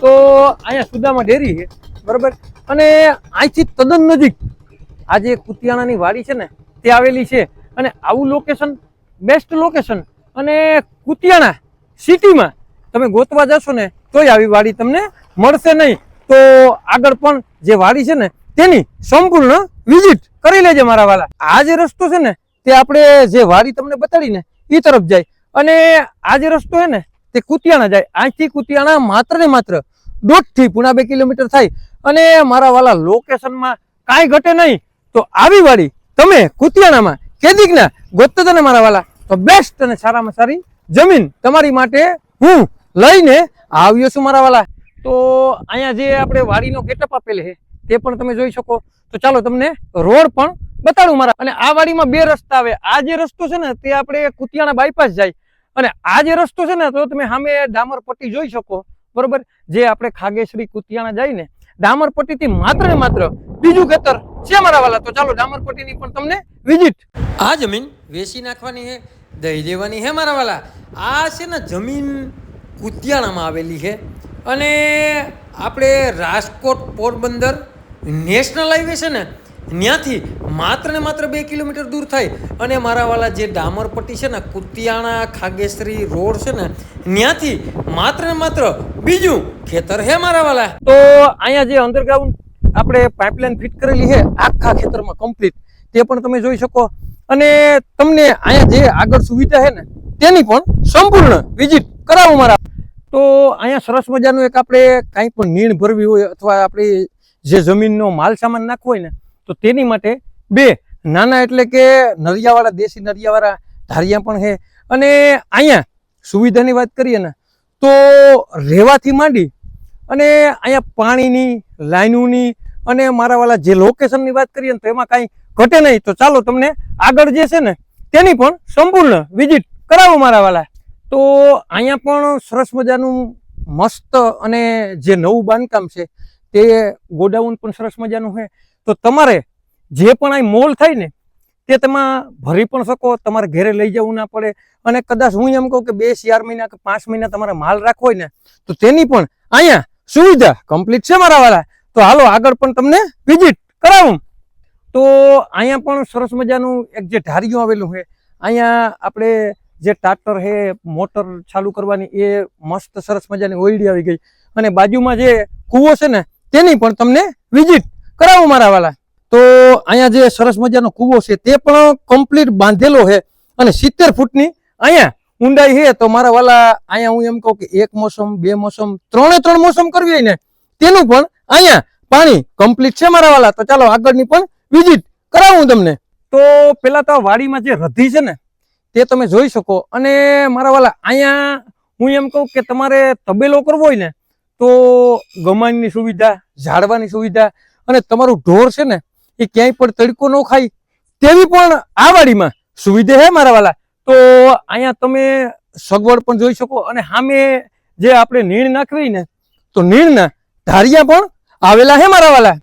તો અહીંયા સુદામા ડેરી છે બરાબર, અને અહીંથી તદ્દન નજીક આ જે કુતિયાણાની વાડી છે ને તે આવેલી છે. અને આવું લોકેશન, બેસ્ટ લોકેશન, અને કુતિયાણા સિટીમાં તમે ગોતવા જશો ને તોય આવી વાડી તમને મળશે નહીં. તો આગળ પણ જે વાડી છે ને તેની સંપૂર્ણ વિઝિટ કરી લેજે મારા વાલા. આ જે રસ્તો છે ને તે આપણે જે વાડી તમને બતાડી ને એ તરફ જાય, અને આ જે રસ્તો છે ને તે કુતિયાણા જાય. અહીંથી કુતિયાણા માત્ર ને માત્ર 1.5 થી 2 કિલોમીટર થાય. અને મારા વાલા લોકેશનમાં કાંઈ ઘટે નહીં. તો આવી વાડી તમે કુતિયાણામાં કેદીકના ગોતતા હતા ને મારા વાલા, તો બેસ્ટ અને સારામાં સારી જમીન તમારી માટે હું લઈને આવ્યો છું મારા વાલા. તો અહીંયા જે આપણે વાડીનો ગેટઅપ આપેલ છે તે પણ તમે જોઈ શકો. તો ચાલો તમને રોડ પણ બતાડું મારા. અને આ વાડીમાં 2 રસ્તા આવે. આ જે રસ્તો છે ને તે આપણે કુતિયાણા બાયપાસ જાય, અને આ જે રસ્તો છે ને તો તમે સામે ડામર પટ્ટી જોઈ શકો બરોબર. જે આપણે ખાગેશ્રી કુતિયાણા જાય ને ડામર પટ્ટીથી માત્ર ને માત્ર બીજું ખેતર છે મારા વાલા. તો ચાલો ડામર પટ્ટીની પણ તમને વિઝિટ. આ જમીન વેચી નાખવાની છે, દઈ દેવાની છે મારા વાલા. આ છે ને જમીન કુતિયાણામાં આવેલી છે, અને આપણે રાજકોટ પોરબંદર નેશનલ હાઈવે છે ને ત્યાંથી માત્ર ને માત્ર 2 કિલોમીટર દૂર થાય. અને મારા વાલા જે ડામર પટ્ટી છે ને કુતિયાણા ખાગેશ્રી રોડ છે ને ત્યાંથી માત્ર ને માત્ર બીજું ખેતર છે મારા વાલા. તો અહીંયા જે અંડરગ્રાઉન્ડ આપણે પાઇપલાઇન ફિટ કરેલી છે આખા ખેતરમાં કમ્પ્લીટ, તે પણ તમે જોઈ શકો. અને તમને અહીંયા જે આગળ સુવિધા છે ને તેની પણ સંપૂર્ણ વિઝિટ કરાવું મારા. તો અહીંયા સરસ મજાનું એક આપણે કાંઈ પણ નીણ ભરવી હોય અથવા આપણી જે જમીનનો માલ સામાન નાખવો હોય ને તો તેની માટે 2 નાના એટલે કે નરિયાવાળા, દેશી નરિયાવાળા ધારિયા પણ છે. અને અહીંયા સુવિધાની વાત કરીએ ને તો રહેવાથી માંડી અને અહીંયા પાણીની લાઈનોની અને મારા વાળા જે લોકેશનની વાત કરીએ ને તો એમાં કાંઈ ઘટે નહીં. તો ચાલો તમને આગળ જે છે ને તેની પણ સંપૂર્ણ વિઝિટ કરાવો મારા વાળા. તો અહીંયા પણ સરસ મજાનું મસ્ત અને જે નવું બાંધકામ છે તે ગોડાઉન પણ સરસ મજાનું છે. તો તમારે જે પણ અહીં મોલ થાય ને તે તમે ભરી પણ શકો, તમારે ઘરે લઈ જવું ના પડે. અને કદાચ હું એમ કહું કે 2-4 મહિના કે 5 મહિના તમારે માલ રાખવો હોય ને તો તેની પણ અહીંયા સુવિધા કમ્પ્લીટ છે મારા વાળા. તો હાલો આગળ પણ તમને વિઝિટ કરાવું. તો અહીંયા પણ સરસ મજાનું એક જે ઢારિયું આવેલું છે, અહીંયા આપણે જે ટ્રેક્ટર છે મોટર ચાલુ કરવાની એ મસ્ત સરસ મજાની ઓયડી આવી ગઈ. અને બાજુમાં જે કૂવો છે ને તેની પણ તમને વિઝિટ કરાવું મારા વાલા. તો અહીંયા જે સરસ મજાનો કૂવો છે તે પણ કમ્પ્લીટ બાંધેલો છે, અને 70 ફૂટની અહીંયા ઊંડાઈ છે. તો મારા વાલા અહીંયા હું એમ કહું કે 1 મોસમ 2 મોસમ 3 મોસમ કરવી હોય ને તેનું પણ અહીંયા પાણી કમ્પ્લીટ છે મારા વાલા. તો ચાલો આગળની પણ વિઝિટ કરાવું તમને. તો પેલા તો વાડીમાં જે રધી છે ને તે તમે જોઈ શકો. અને મારા વાલા અહીંયા હું એમ કહું કે તમારે તબેલો કરવો હોય ને તો ગમાણની સુવિધા, ઝાડવાની સુવિધા, અને તમારું ઢોર છે ને એ ક્યાંય પણ તડકો ન ખાય તેવી પણ આ વાડીમાં સુવિધા છે મારા વાલા. તો અહીંયા તમે સગવડ પણ જોઈ શકો. અને સામે જે આપણે નીણ નાખવી ને તો નીણના ધારિયા પણ આવેલા છે મારા વાલા.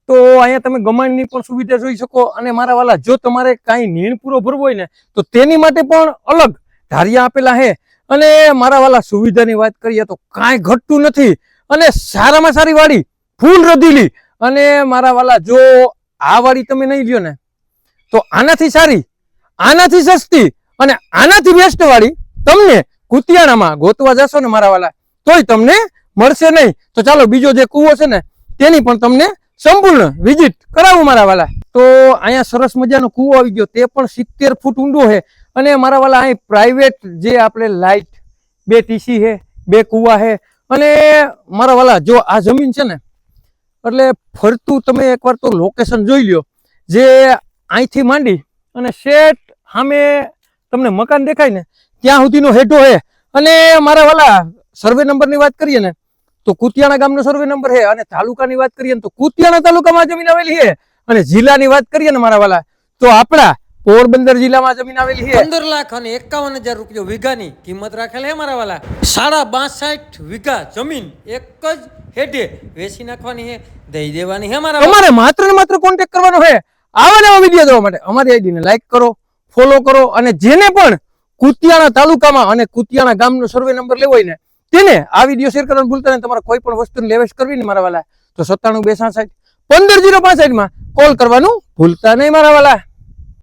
તો અહીંયા તમે ગમાણની પણ સુવિધા જોઈ શકો. અને મારા વાલા જો તમારે કાંઈ નીણ પૂરો ભરવો હોય ને તો તેની માટે પણ અલગ ધારિયા આપેલા છે. અને મારા વાલા સુવિધાની વાત કરીએ તો કાંઈ ઘટતું નથી, અને સારામાં સારી વાડી ફૂલ રધીલી. અને મારા વાલા જો આ વાડી તમે નહીં લ્યો ને તો આનાથી સારી, આનાથી સસ્તી અને આનાથી બેસ્ટ વાડી તમને કુતિયાણામાં ગોતવા જશો ને મારા વાલા તોય તમને મળશે નહીં. તો ચાલો બીજો જે કૂવો છે ને તેની પણ તમને સંપૂર્ણ વિઝિટ કરાવું મારા વાલા. તો અહીંયા સરસ મજાનો કૂવો આવી ગયો, તે પણ 70 ફૂટ ઊંડો છે. અને મારા વાલા અહીં પ્રાઇવેટ જે આપણે લાઇટ 2 ટીસી છે, 2 કૂવા છે. અને મારા વાલા જો આ જમીન છે ને એટલે ફરતું તમે એકવાર તો લોકેશન જોઈ લ્યો. જે અહીંથી માંડી અને શેઠ સામે તમને મકાન દેખાય ને ત્યાં સુધીનો હેઠો છે. અને મારા વાલા સર્વે નંબરની વાત કરીએ ને તો કુતિયાણા ગામનો સર્વે નંબર છે. અને તાલુકાની વાત કરીએ ને તો કુતિયાણા તાલુકામાં જમીન આવેલી છે. અને જિલ્લાની વાત કરીએ ને મારા વાલા તો આપણા પોરબંદર જિલ્લામાં જમીન આવેલી છે. 15,51,000 રૂપિયા વીઘાની કિંમત રાખેલ છે મારા વાલા. 62 વીઘા જમીન એક જ હેઠે વેચી નાખવાની છે, દઈ દેવાની છે મારા. તમારે માત્ર ને માત્ર કોન્ટેક્ટ કરવાનો છે આવા નવા વિડીયો જોવા માટે. અમારી આઈડીને લાઈક કરો, ફોલો કરો. અને જેને પણ કુતિયાણા તાલુકામાં અને કુતિયાણા ગામનો સર્વે નંબર લેવો હોય ને તેને આ વિડીયો શેર કરવાનું ભૂલતા નહીં. તમારે કોઈ પણ વસ્તુની લેવેશ કરવી ને મારા વાલા તો 97 266 15 065 માં કોલ કરવાનું ભૂલતા નહીં મારા વાલા.